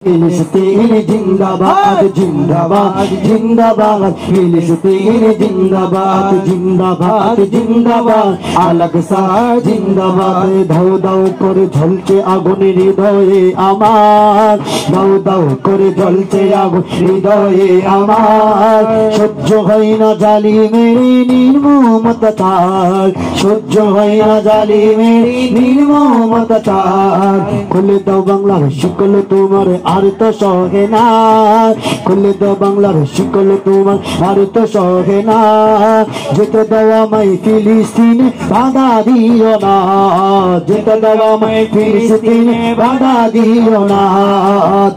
फिलिस्तीन जिंदाबाद जिंदाबाद जिंदाबाद फिलिस्तीन जिंदाबाद जिंदाबाद जिंदाबाद আল-আকসা জিন্দাবাদ দাও দাও করে জ্বলছে আগুন হৃদয়ে আমার দাও দাও করে জ্বলছে আগুন হৃদয়ে আমার সহ্য হয় না জালিমের নির্মম অত্যাচার সহ্য হয় না জালিমের নির্মম অত্যাচার খুলে দাও বাংলার শিকল তোমার আর তো সহে না খুলে দাও বাংলার শিকল তোমার আর তো সহে না যেতে দাও আমায় ফিলিস্তিনে বাধা দিও না যেতে দাও আমায় ফিলিস্তিনে বাধা দিও না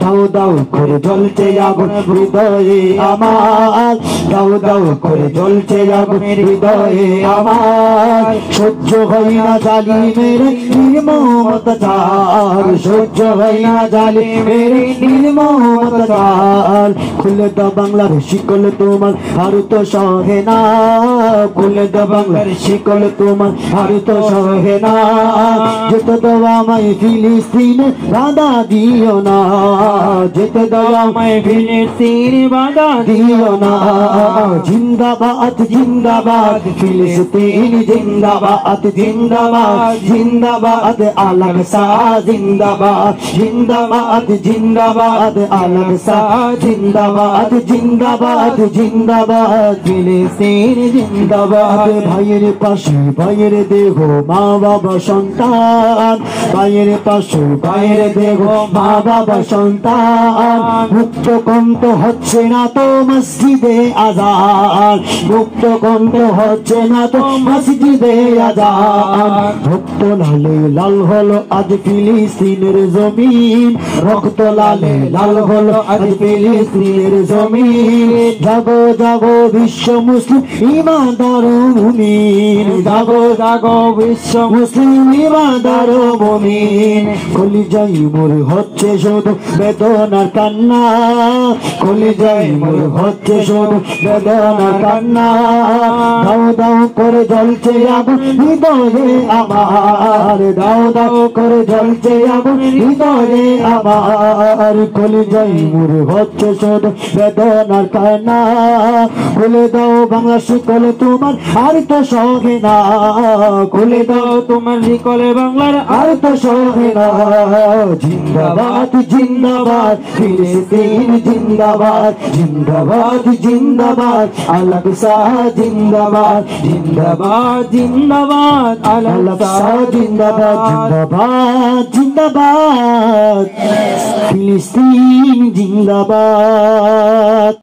দাও দাও করে জ্বলছে আগুন হৃদয়ে আমার দাও দাও করে জ্বলছে আগুন হৃদয়ে আমার সহ্য হয় না জালিমের নির্মম অত্যাচার সহ্য হয় না জালিমের নির্মম অত্যাচার খুলে দাও বাংলার শিকল তোমার আর তো সহে না খুলে দাও বাংলার শিকল তোমার আর তো সহে না যেতে দাও আমায় ফিলিস্তিনে বাধা দিও না যেতে দাও আমায় ফিলিস্তিনে বাধা দিও না জিন্দাবাদ জিন্দাবাদ ফিলিস্তিন জিন্দাবাদ জিন্দাবাদ জিন্দাবাদ আল-আকসা জিন্দাবাদ জিন্দাবাদ জিন্দাবাদ আল-আকসা জিন্দাবাদ জিন্দাবাদ জিন্দাবাদ ফিলিস্তিন জিন্দাবাদ ভাইয়ের পাশে ভাইয়ের দেহ মা বাবা সন্তান ভাইয়ের পাশে ভাইয়ের দেহ মা বাবা সন্তান মুক্ত কণ্ঠ হচ্ছে না তো মসজিদে আযান মুক্ত কণ্ঠ হচ্ছে না তো মসজিদে আযান রক্ত লালে লাল হলো আজ ফিলিস্তিনের জমিন রক্ত লালে লাল হলো আজ ফিলিস্তিনের জমিন জাগো জাগো বিশ্ব মুসলিম ইমানদার মুমিন জাগো জাগো বিশ্ব মুসলিম ইমানদার মুমিন কলিজায় মোর হচ্ছে শুধু বেদনার কান্না কলিজায় মোর হচ্ছে শুধু বেদনার কান্না দাও দাও করে জ্বলছে আগুন হৃদয়ে আমার দাও দাও করে জ্বলছে আগুন হৃদয়ে আমার কলিজায় মোর হচ্ছে শুধু বেদনার কান্না খুলে দাও বাংলা শিকল তোমার আর তো সহে না খুলে দাও তোমার শিকলে বাংলার আর তো সহে না জিন্দাবাদ জিন্দাবাদ ফিলিস্তিন জিন্দাবাদ জিন্দাবাদ জিন্দাবাদ আল-আকসা জিন্দাবাদ জিন্দাবাদ জিন্দাবাদ আল-আকসা জিন্দাবাদ জিন্দাবাদ জিন্দাবাদ ফিলিস্তিন জিন্দাবাদ।